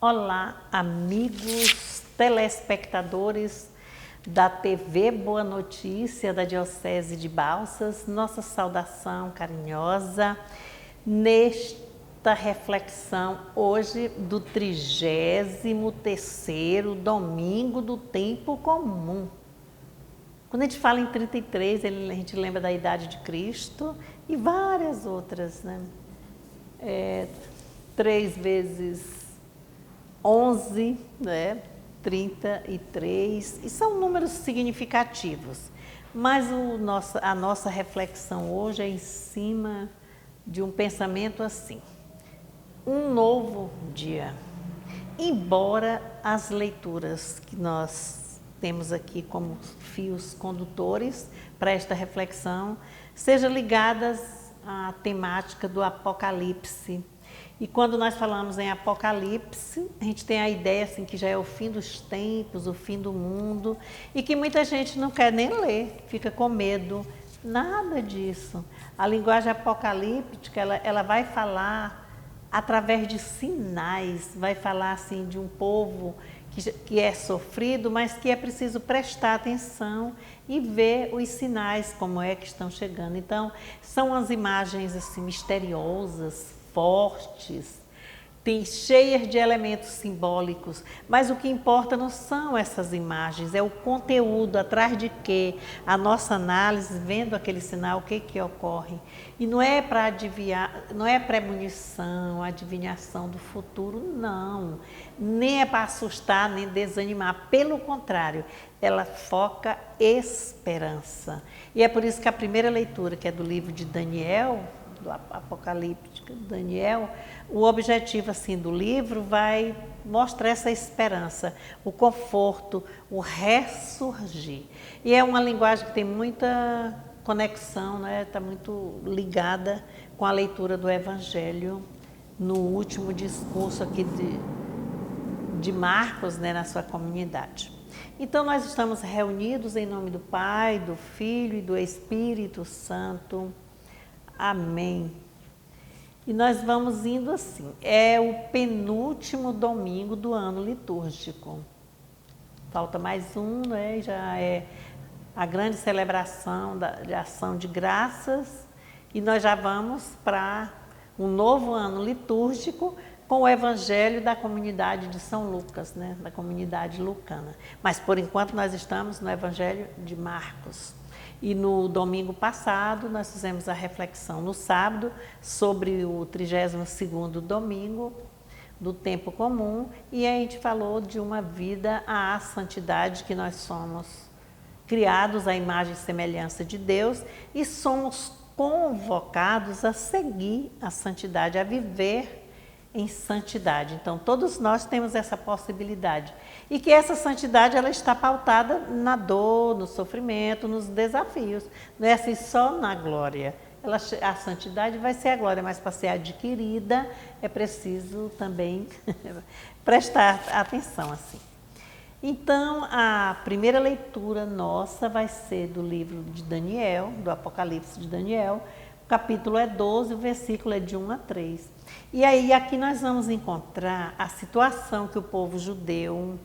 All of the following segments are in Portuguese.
Olá, amigos telespectadores da TV Boa Notícia da Diocese de Balsas, nossa saudação carinhosa nesta reflexão hoje do 33º domingo do tempo comum. Quando a gente fala em 33, a gente lembra da idade de Cristo e várias outras, né? 3 vezes 11, né? 33, e são números significativos. Mas a nossa reflexão hoje é em cima de um pensamento assim: um novo dia. Embora as leituras que nós temos aqui como fios condutores para esta reflexão sejam ligadas à temática do Apocalipse. E quando nós falamos em Apocalipse, a gente tem a ideia assim, que já é o fim dos tempos, o fim do mundo, e que muita gente não quer nem ler, fica com medo. Nada disso. A linguagem apocalíptica, ela vai falar através de sinais, vai falar assim de um povo que é sofrido, mas que é preciso prestar atenção e ver os sinais, como é que estão chegando. Então, são as imagens assim misteriosas, fortes, cheias de elementos simbólicos, mas o que importa não são essas imagens, é o conteúdo atrás de que a nossa análise, vendo aquele sinal, o que ocorre. E não é para adivinhar, não é premonição, adivinhação do futuro, não. Nem é para assustar, nem desanimar, pelo contrário, ela foca esperança. E é por isso que a primeira leitura, que é do livro de Daniel, do Apocalíptico de Daniel, o objetivo assim do livro vai mostrar essa esperança, o conforto, o ressurgir. E é uma linguagem que tem muita conexão, né? Está muito ligada com a leitura do Evangelho no último discurso aqui de Marcos, né? Na sua comunidade. Então nós estamos reunidos em nome do Pai, do Filho e do Espírito Santo. Amém. E nós vamos indo assim, é o penúltimo domingo do ano litúrgico. Falta mais um, né? Já é a grande celebração de ação de graças e nós já vamos para um novo ano litúrgico com o Evangelho da comunidade de São Lucas, né? Da comunidade lucana. Mas por enquanto nós estamos no Evangelho de Marcos. E no domingo passado nós fizemos a reflexão no sábado sobre o 32º domingo do tempo comum e a gente falou de uma vida à santidade, que nós somos criados à imagem e semelhança de Deus e somos convocados a seguir a santidade, a viver em santidade. Então, todos nós temos essa possibilidade. E que essa santidade ela está pautada na dor, no sofrimento, nos desafios. Não é assim só na glória. A santidade vai ser a glória, mas para ser adquirida é preciso também prestar atenção assim. Então, a primeira leitura nossa vai ser do livro de Daniel, do Apocalipse de Daniel. O capítulo é 12, o versículo é de 1 a 3. E aí aqui nós vamos encontrar a situação que o povo judeu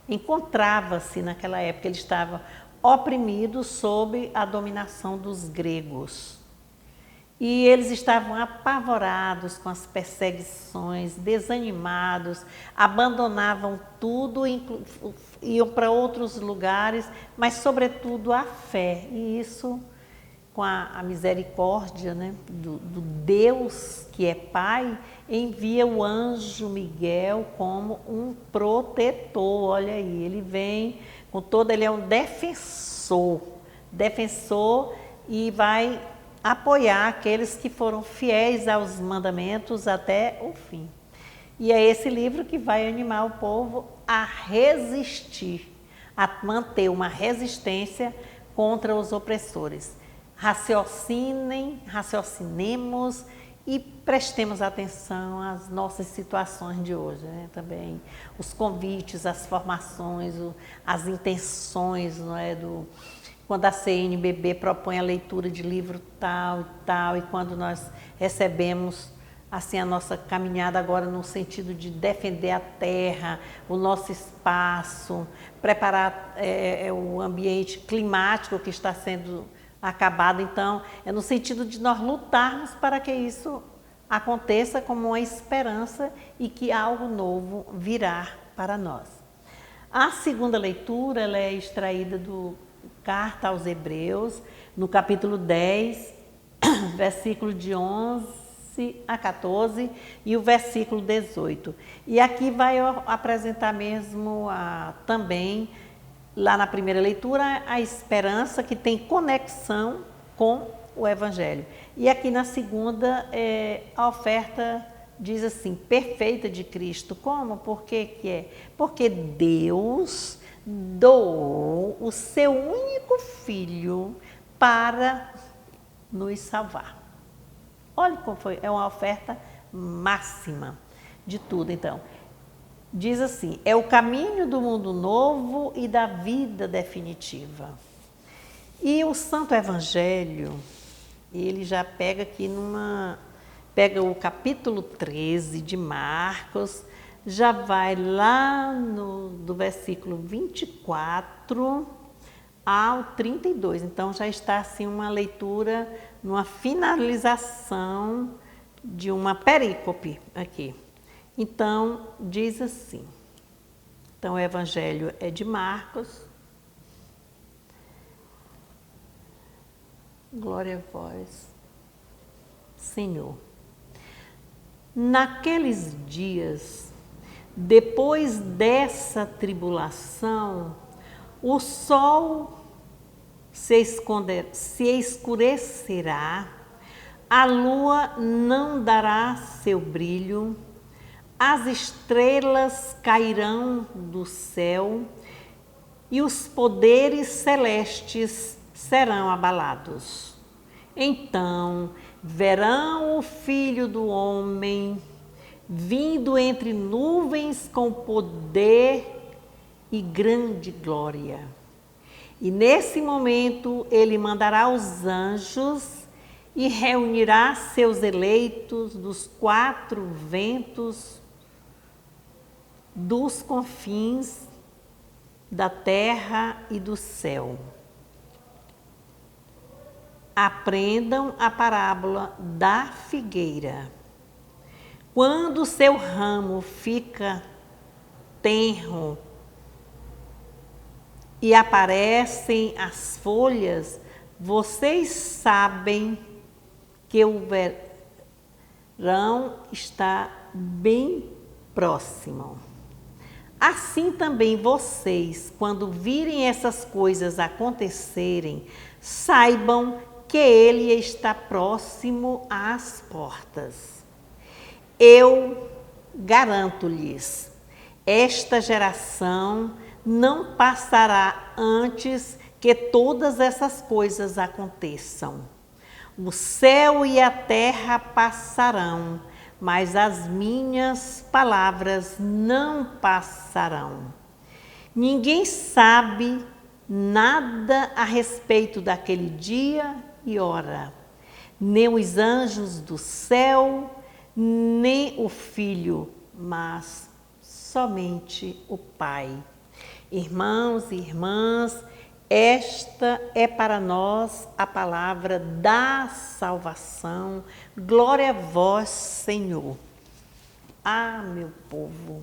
encontrava-se naquela época. Ele estava oprimido sob a dominação dos gregos. E eles estavam apavorados com as perseguições, desanimados, abandonavam tudo, iam para outros lugares, mas sobretudo a fé. E isso com a misericórdia, né, do Deus que é Pai, envia o anjo Miguel como um protetor. Olha aí, ele vem com todo, ele é um defensor e vai apoiar aqueles que foram fiéis aos mandamentos até o fim. E é esse livro que vai animar o povo a resistir, a manter uma resistência contra os opressores. Raciocinemos e prestemos atenção às nossas situações de hoje, né? Também os convites, as formações, as intenções, não é? Quando a CNBB propõe a leitura de livro tal e tal, e quando nós recebemos assim, a nossa caminhada agora no sentido de defender a terra, o nosso espaço, preparar o ambiente climático que está sendo acabado. Então, é no sentido de nós lutarmos para que isso aconteça como uma esperança e que algo novo virá para nós. A segunda leitura ela é extraída do Carta aos Hebreus, no capítulo 10, versículo de 11 a 14 e o versículo 18. E aqui vai apresentar mesmo também, lá na primeira leitura, a esperança que tem conexão com o Evangelho. E aqui na segunda, a oferta diz assim, perfeita de Cristo. Como? Por que é? Porque Deus doou o seu único Filho para nos salvar. Olha como foi, é uma oferta máxima de tudo. Então, diz assim, é o caminho do mundo novo e da vida definitiva. E o Santo Evangelho, ele já pega aqui pega o capítulo 13 de Marcos, já vai lá do versículo 24 ao 32. Então, já está assim uma leitura, numa finalização de uma perícope aqui. Então, diz assim. Então, o Evangelho é de Marcos. Glória a vós, Senhor. Naqueles dias, depois dessa tribulação, o sol se escurecerá, a lua não dará seu brilho, as estrelas cairão do céu e os poderes celestes serão abalados. Então verão o Filho do Homem vindo entre nuvens com poder e grande glória. E nesse momento ele mandará os anjos e reunirá seus eleitos dos quatro ventos, dos confins da terra e do céu. Aprendam a parábola da figueira. Quando o seu ramo fica tenro e aparecem as folhas, vocês sabem que o verão está bem próximo. Assim também vocês, quando virem essas coisas acontecerem, saibam que ele está próximo às portas. Eu garanto-lhes, esta geração não passará antes que todas essas coisas aconteçam. O céu e a terra passarão, mas as minhas palavras não passarão. Ninguém sabe nada a respeito daquele dia e hora, nem os anjos do céu, nem o Filho, mas somente o Pai. Irmãos e irmãs, esta é para nós a palavra da salvação. Glória a vós, Senhor. Ah, meu povo,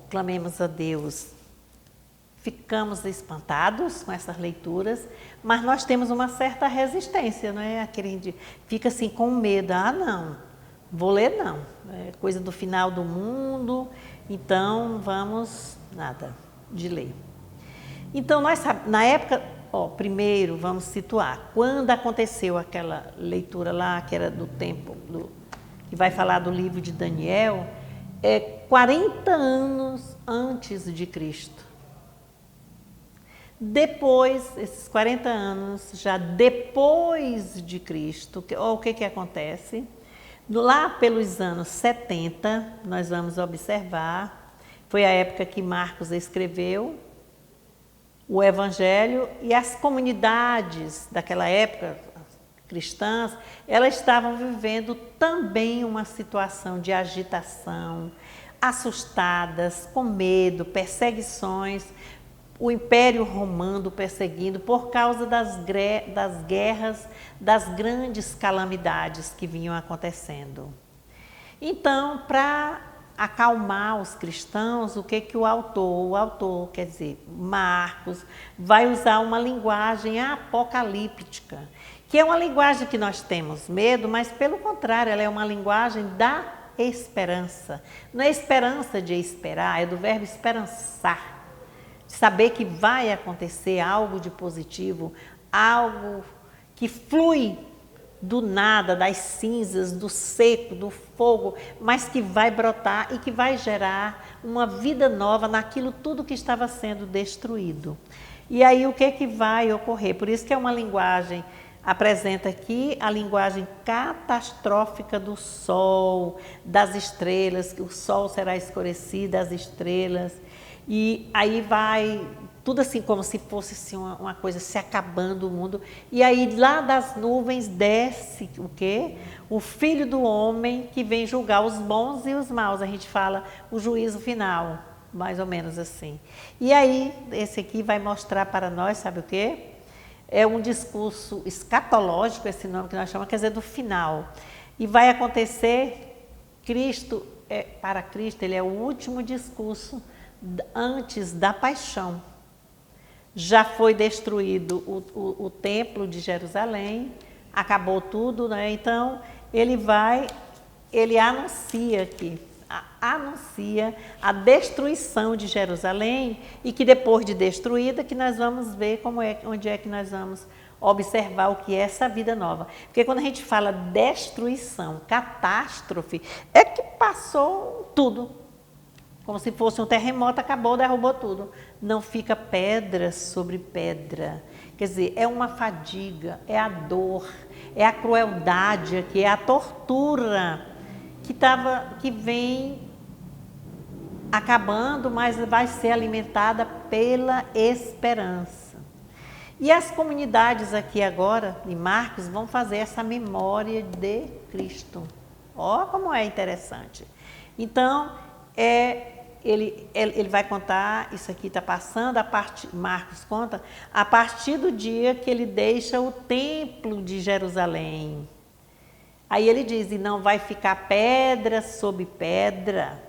clamemos a Deus. Ficamos espantados com essas leituras, mas nós temos uma certa resistência, não é? Fica assim com medo. Ah, não, vou ler não. É coisa do final do mundo, então vamos, nada de ler. Então, nós na época, primeiro vamos situar, quando aconteceu aquela leitura lá, que era do tempo, que vai falar do livro de Daniel, 40 anos antes de Cristo. Depois, esses 40 anos, já depois de Cristo, o que acontece? Lá pelos anos 70, nós vamos observar, foi a época que Marcos escreveu o Evangelho, e as comunidades daquela época, cristãs, elas estavam vivendo também uma situação de agitação, assustadas, com medo, perseguições, o Império Romano perseguindo por causa das guerras, das grandes calamidades que vinham acontecendo. Então, para acalmar os cristãos, o que o autor, quer dizer, Marcos, vai usar uma linguagem apocalíptica, que é uma linguagem que nós temos medo, mas pelo contrário, ela é uma linguagem da esperança. Não é esperança de esperar, é do verbo esperançar. De saber que vai acontecer algo de positivo, algo que flui do nada, das cinzas, do seco, do fogo, mas que vai brotar e que vai gerar uma vida nova naquilo tudo que estava sendo destruído. E aí o que vai ocorrer? Por isso que é uma linguagem, apresenta aqui a linguagem catastrófica do sol, das estrelas, que o sol será escurecido, as estrelas. E aí vai tudo assim como se fosse assim, uma coisa se acabando o mundo. E aí lá das nuvens desce o quê? O Filho do Homem que vem julgar os bons e os maus. A gente fala o juízo final, mais ou menos assim. E aí esse aqui vai mostrar para nós, sabe o quê? É um discurso escatológico, esse nome que nós chamamos, quer dizer, do final. E vai acontecer, para Cristo, ele é o último discurso antes da paixão. Já foi destruído o templo de Jerusalém, acabou tudo, né? Então ele anuncia aqui, anuncia a destruição de Jerusalém e que depois de destruída que nós vamos ver onde é que nós vamos observar o que é essa vida nova. Porque quando a gente fala destruição, catástrofe, é que passou tudo. Como se fosse um terremoto, acabou, derrubou tudo. Não fica pedra sobre pedra. Quer dizer, é uma fadiga, é a dor, é a crueldade aqui, é a tortura que vem acabando, mas vai ser alimentada pela esperança. E as comunidades aqui agora, em Marcos, vão fazer essa memória de Cristo. Ó, como é interessante. Então, ele vai contar, isso aqui está passando, Marcos conta, a partir do dia que ele deixa o templo de Jerusalém. Aí ele diz, e não vai ficar pedra sobre pedra.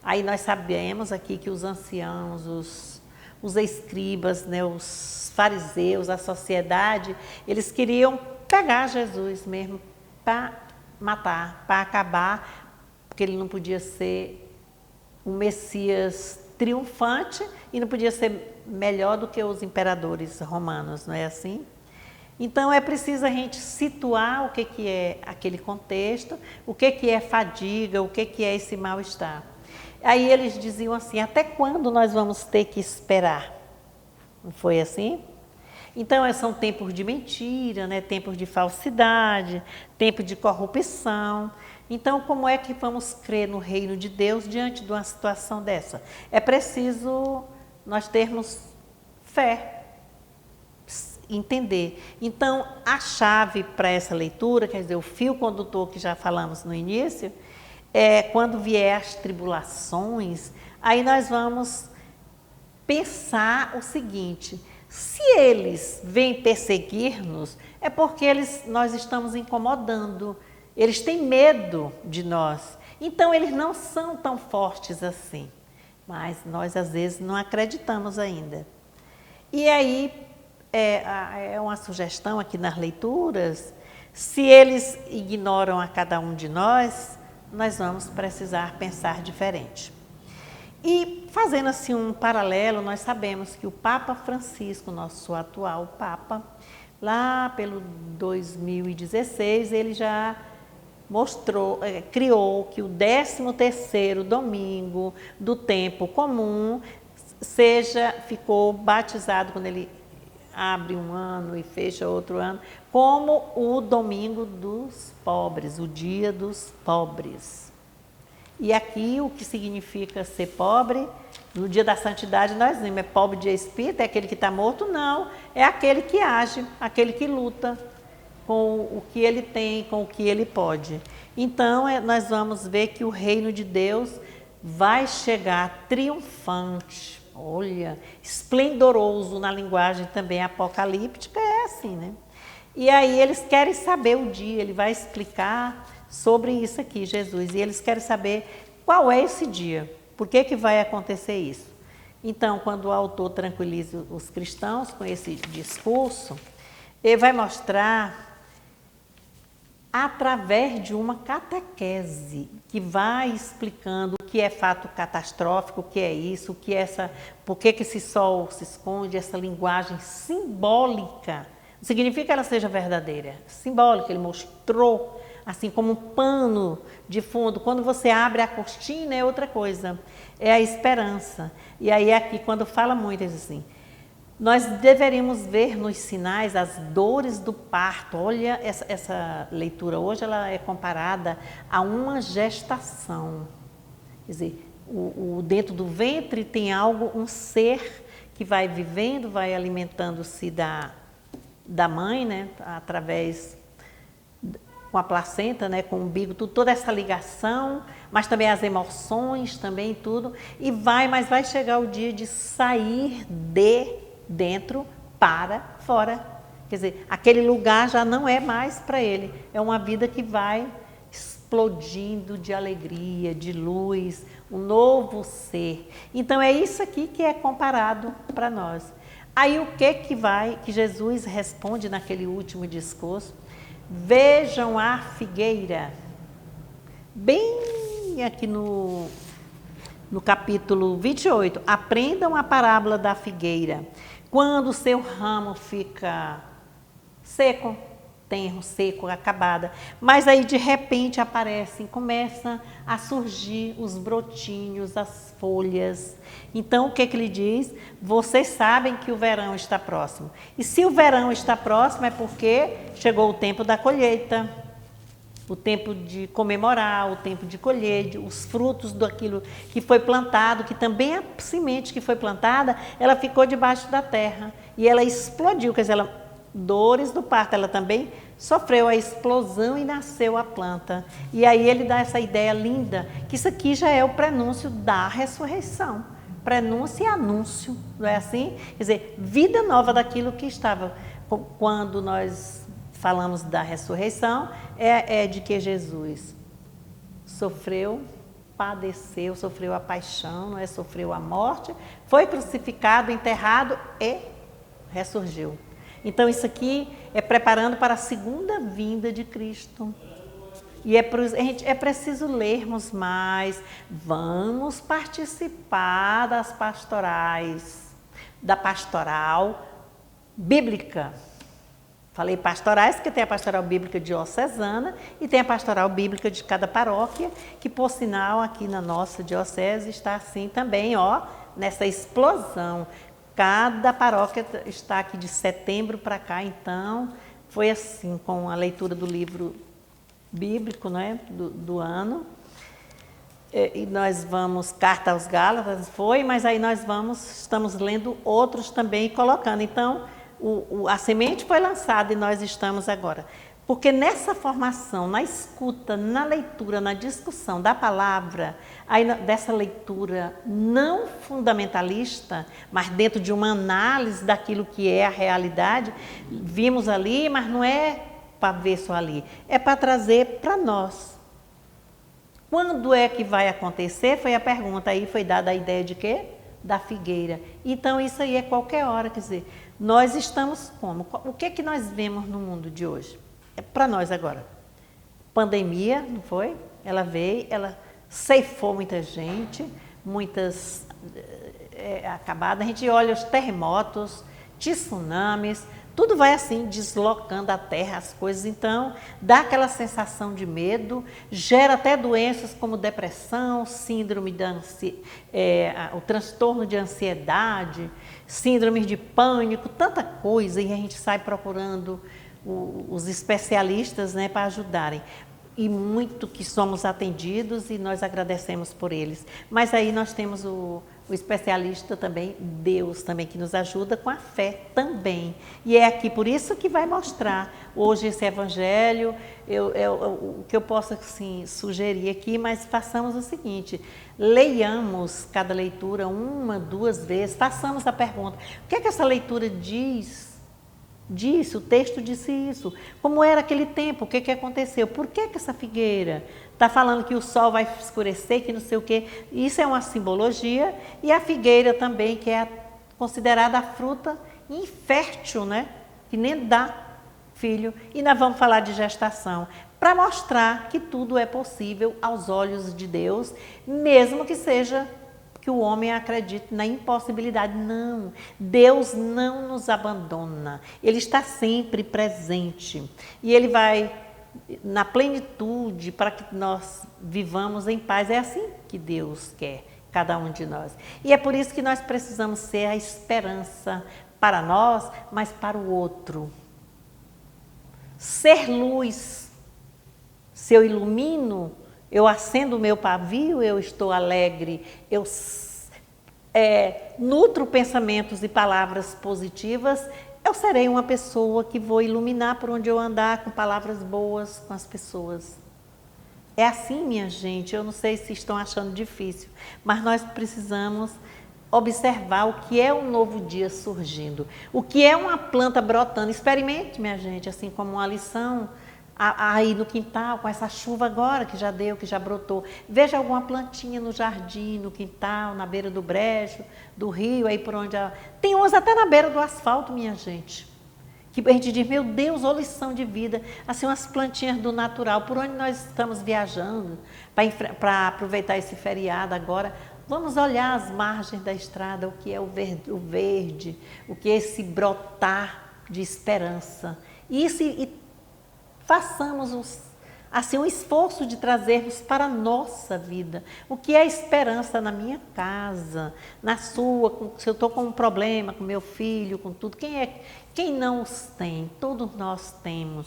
Aí nós sabemos aqui que os anciãos, os escribas, né, os fariseus, a sociedade, eles queriam pegar Jesus mesmo para matar, para acabar, porque ele não podia ser um Messias triunfante e não podia ser melhor do que os imperadores romanos, não é assim? Então é preciso a gente situar o que é aquele contexto, o que é fadiga, o que é esse mal-estar. Aí eles diziam assim, até quando nós vamos ter que esperar? Não foi assim? Então são tempos de mentira, né? Tempos de falsidade, tempo de corrupção. Então, como é que vamos crer no reino de Deus diante de uma situação dessa? É preciso nós termos fé, entender. Então, a chave para essa leitura, quer dizer, o fio condutor que já falamos no início, é quando vier as tribulações, aí nós vamos pensar o seguinte: se eles vêm perseguir-nos, é porque nós estamos incomodando. Eles têm medo de nós, então eles não são tão fortes assim, mas nós às vezes não acreditamos ainda. E aí é uma sugestão aqui nas leituras, se eles ignoram a cada um de nós vamos precisar pensar diferente. E fazendo assim um paralelo, nós sabemos que o Papa Francisco, nosso atual Papa, lá pelo 2016, ele já criou que o 13º domingo do tempo comum ficou batizado, quando ele abre um ano e fecha outro ano, como o domingo dos pobres, o dia dos pobres. E aqui o que significa ser pobre, no dia da santidade nós dizemos, é pobre de espírito, é aquele que está morto? Não, é aquele que age, aquele que luta, com o que ele tem, com o que ele pode. Então, nós vamos ver que o reino de Deus vai chegar triunfante, olha, esplendoroso na linguagem também apocalíptica, é assim, né? E aí eles querem saber o dia, ele vai explicar sobre isso aqui, Jesus, e eles querem saber qual é esse dia, por que que vai acontecer isso. Então, quando o autor tranquiliza os cristãos com esse discurso, ele vai mostrar através de uma catequese que vai explicando o que é fato catastrófico, o que é isso, o que é por que esse sol se esconde, essa linguagem simbólica. Não significa que ela seja verdadeira, simbólica, ele mostrou assim como um pano de fundo. Quando você abre a cortina é outra coisa, é a esperança. E aí aqui quando fala muito assim, nós deveríamos ver nos sinais as dores do parto. Olha, essa leitura hoje ela é comparada a uma gestação. Quer dizer, dentro do ventre tem algo, um ser que vai vivendo, vai alimentando-se da mãe, né, através com a placenta, né, com o umbigo, toda essa ligação, mas também as emoções, também tudo, mas vai chegar o dia de sair de dentro para fora. Quer dizer, aquele lugar já não é mais para ele, é uma vida que vai explodindo de alegria, de luz, um novo ser. Então é isso aqui que é comparado para nós. Aí o que Jesus responde naquele último discurso? Vejam a figueira, bem aqui no capítulo 28, aprendam a parábola da figueira. Quando o seu ramo fica seco, tenro, seco, acabada, mas aí de repente começam a surgir os brotinhos, as folhas. Então o que ele diz? Vocês sabem que o verão está próximo. E se o verão está próximo é porque chegou o tempo da colheita, o tempo de comemorar, o tempo de colher, os frutos daquilo que foi plantado, que também a semente que foi plantada, ela ficou debaixo da terra e ela explodiu, quer dizer, dores do parto, ela também sofreu a explosão e nasceu a planta. E aí ele dá essa ideia linda, que isso aqui já é o prenúncio da ressurreição. Prenúncio e anúncio, não é assim? Quer dizer, vida nova daquilo que estava. Quando nós falamos da ressurreição, é de que Jesus sofreu, padeceu, sofreu a paixão, não é? Sofreu a morte, foi crucificado, enterrado e ressurgiu. Então isso aqui é preparando para a segunda vinda de Cristo. E é preciso lermos mais, vamos participar das pastorais, da pastoral bíblica. Falei pastorais porque tem a pastoral bíblica diocesana e tem a pastoral bíblica de cada paróquia, que por sinal aqui na nossa diocese está assim também, ó, nessa explosão. Cada paróquia está aqui de setembro para cá, então foi assim, com a leitura do livro bíblico, né, do ano. E nós vamos, Carta aos Gálatas, mas aí estamos lendo outros também e colocando. Então, a semente foi lançada e nós estamos agora. Porque nessa formação, na escuta, na leitura, na discussão da palavra, aí dessa leitura não fundamentalista, mas dentro de uma análise daquilo que é a realidade, vimos ali, mas não é para ver só ali, é para trazer para nós. Quando é que vai acontecer? Foi a pergunta, aí foi dada a ideia de quê? Da figueira. Então isso aí é qualquer hora, quer dizer, nós estamos como? O que é que nós vemos no mundo de hoje? É para nós agora. Pandemia, não foi? Ela veio, ela ceifou muita gente, muitas acabadas. A gente olha os terremotos, tsunamis, tudo vai assim, deslocando a terra, as coisas. Então, dá aquela sensação de medo, gera até doenças como depressão, síndrome o transtorno de ansiedade, síndromes de pânico, tanta coisa, e a gente sai procurando os especialistas, né, para ajudarem. e muito que somos atendidos e nós agradecemos por eles. Mas aí nós temos o especialista também, Deus também, que nos ajuda com a fé também. E é aqui por isso que vai mostrar hoje esse evangelho, o que eu posso assim, sugerir aqui, mas façamos o seguinte, leiamos cada leitura uma, duas vezes, façamos a pergunta, o que é que essa leitura diz? Disse, o texto disse isso. Como era aquele tempo? O que aconteceu? Por que essa figueira está falando que o sol vai escurecer, que não sei o quê? Isso é uma simbologia. E a figueira também, que é considerada a fruta infértil, né? Que nem dá filho. E nós vamos falar de gestação, para mostrar que tudo é possível aos olhos de Deus, mesmo que seja que o homem acredite na impossibilidade. Não, Deus não nos abandona, Ele está sempre presente e Ele vai na plenitude para que nós vivamos em paz. É assim que Deus quer cada um de nós. E é por isso que nós precisamos ser a esperança para nós, mas para o outro. Ser luz. Se eu ilumino, eu acendo o meu pavio, eu estou alegre, eu nutro pensamentos e palavras positivas, eu serei uma pessoa que vou iluminar por onde eu andar com palavras boas com as pessoas. É assim, minha gente, eu não sei se estão achando difícil, mas nós precisamos observar o que é um novo dia surgindo, o que é uma planta brotando. Experimente, minha gente, assim como uma lição, aí no quintal, com essa chuva agora que já deu, que já brotou. Veja alguma plantinha no jardim, no quintal, na beira do brejo, do rio, aí por onde... Tem umas até na beira do asfalto, minha gente. Que a gente diz, meu Deus, ô lição de vida. Assim, umas plantinhas do natural, por onde nós estamos viajando, para aproveitar esse feriado agora. Vamos olhar as margens da estrada, o que é o verde, o que é esse brotar de esperança. E façamos assim, um esforço de trazermos para a nossa vida o que é esperança na minha casa, na sua, se eu estou com um problema com meu filho, com tudo. Quem não os tem? Todos nós temos,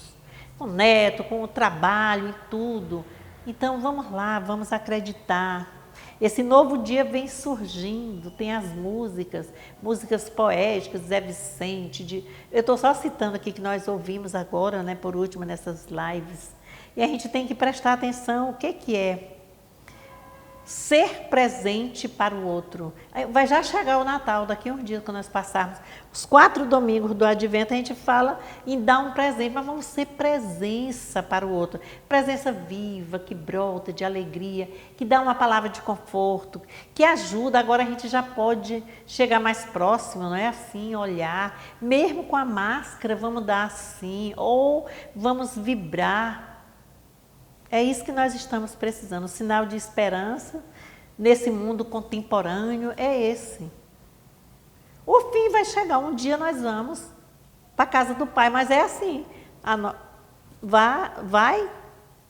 com o neto, com o trabalho e tudo. Então vamos lá, vamos acreditar. Esse novo dia vem surgindo, tem as músicas poéticas, Zé Vicente, eu estou só citando aqui que nós ouvimos agora, né, por último, nessas lives. E a gente tem que prestar atenção, o que é ser presente para o outro. Vai já chegar o Natal, daqui a uns dias, quando nós passarmos os 4 domingos do Advento, a gente fala em dar um presente, mas vamos ser presença para o outro. Presença viva, que brota de alegria, que dá uma palavra de conforto, que ajuda. Agora a gente já pode chegar mais próximo, não é assim, olhar. Mesmo com a máscara, vamos dar assim, ou vamos vibrar. É isso que nós estamos precisando, o sinal de esperança nesse mundo contemporâneo é esse. O fim vai chegar, um dia nós vamos para a casa do Pai, mas é assim, vai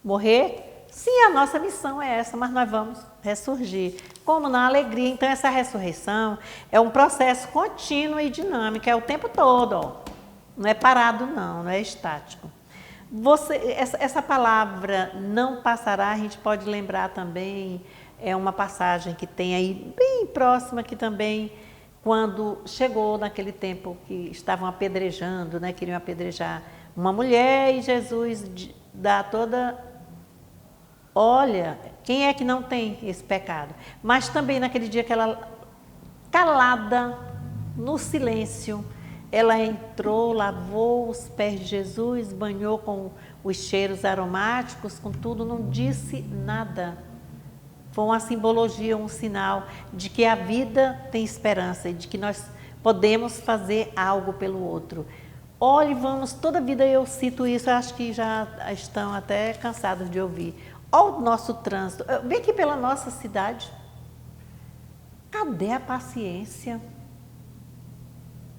morrer? Sim, a nossa missão é essa, mas nós vamos ressurgir, como na alegria. Então essa ressurreição é um processo contínuo e dinâmico, é o tempo todo, ó. Não é parado não é estático. Essa palavra não passará, a gente pode lembrar também, é uma passagem que tem aí bem próxima, que também, quando chegou naquele tempo que estavam apedrejando, né, queriam apedrejar uma mulher, e Jesus dá toda, olha, quem é que não tem esse pecado? Mas também naquele dia que ela, calada, no silêncio, ela entrou, lavou os pés de Jesus, banhou com os cheiros aromáticos, com tudo, não disse nada. Foi uma simbologia, um sinal de que a vida tem esperança e de que nós podemos fazer algo pelo outro. Olhe, vamos, toda vida eu cito isso, acho que já estão até cansados de ouvir. Olha o nosso trânsito, vem aqui pela nossa cidade. Cadê a paciência?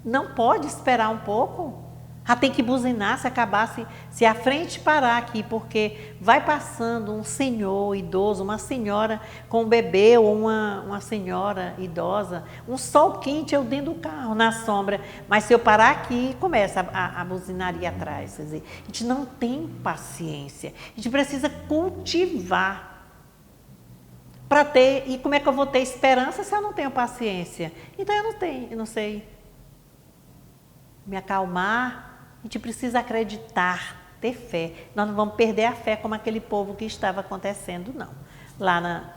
Não pode esperar um pouco? Já tem que buzinar se acabar, se a frente parar aqui, porque vai passando um senhor idoso, uma senhora com um bebê ou uma senhora idosa, um sol quente eu dentro do carro, na sombra, mas se eu parar aqui, começa a buzinaria atrás. Quer dizer, a gente não tem paciência, a gente precisa cultivar para ter, e como é que eu vou ter esperança se eu não tenho paciência? Então eu não sei me acalmar. A gente precisa acreditar, ter fé. Nós não vamos perder a fé como aquele povo que estava acontecendo, não. Lá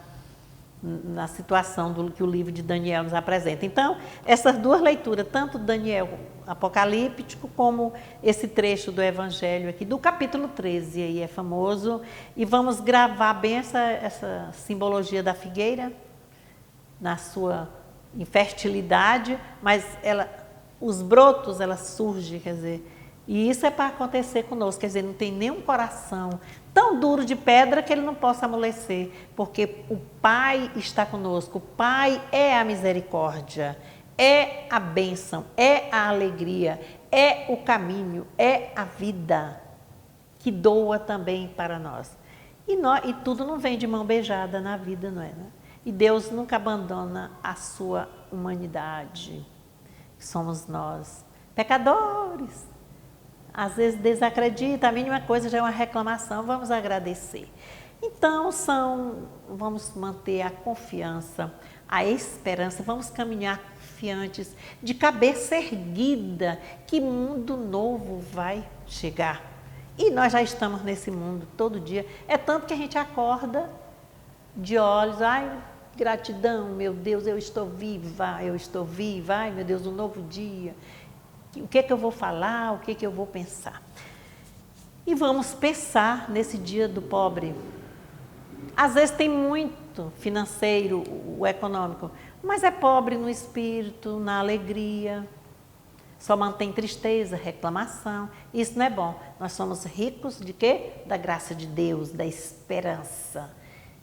na situação que o livro de Daniel nos apresenta. Então, essas duas leituras, tanto Daniel apocalíptico, como esse trecho do Evangelho aqui, do capítulo 13, aí é famoso. E vamos gravar bem essa simbologia da figueira, na sua infertilidade, mas os brotos, ela surge, quer dizer, e isso é para acontecer conosco, quer dizer, não tem nenhum coração tão duro de pedra que ele não possa amolecer, porque o Pai está conosco, o Pai é a misericórdia, é a bênção, é a alegria, é o caminho, é a vida que doa também para nós. E tudo não vem de mão beijada na vida, não é? Né? E Deus nunca abandona a sua humanidade, que somos nós, pecadores. Às vezes desacredita, a mínima coisa já é uma reclamação, vamos agradecer. Então, vamos manter a confiança, a esperança, vamos caminhar confiantes, de cabeça erguida, que mundo novo vai chegar. E nós já estamos nesse mundo todo dia, é tanto que a gente acorda de olhos, ai, gratidão, meu Deus, eu estou viva, ai, meu Deus, um novo dia. O que é que eu vou falar, o que é que eu vou pensar? E vamos pensar nesse dia do pobre. Às vezes tem muito financeiro, o econômico, mas é pobre no espírito, na alegria, só mantém tristeza, reclamação. Isso não é bom. Nós somos ricos de quê? Da graça de Deus, da esperança.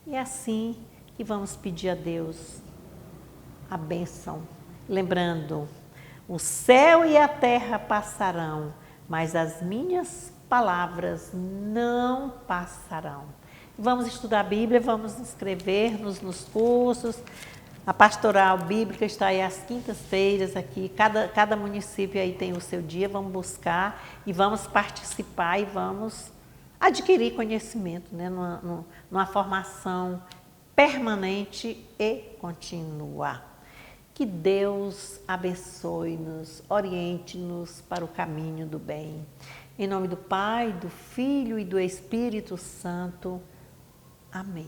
E é assim que vamos pedir a Deus a bênção, lembrando, o céu e a terra passarão, mas as minhas palavras não passarão. Vamos estudar a Bíblia, vamos inscrever-nos nos cursos. A pastoral bíblica está aí às quintas-feiras aqui. Cada município aí tem o seu dia. Vamos buscar e vamos participar e vamos adquirir conhecimento, né? Numa formação permanente e contínua. Que Deus abençoe-nos, oriente-nos para o caminho do bem. Em nome do Pai, do Filho e do Espírito Santo. Amém.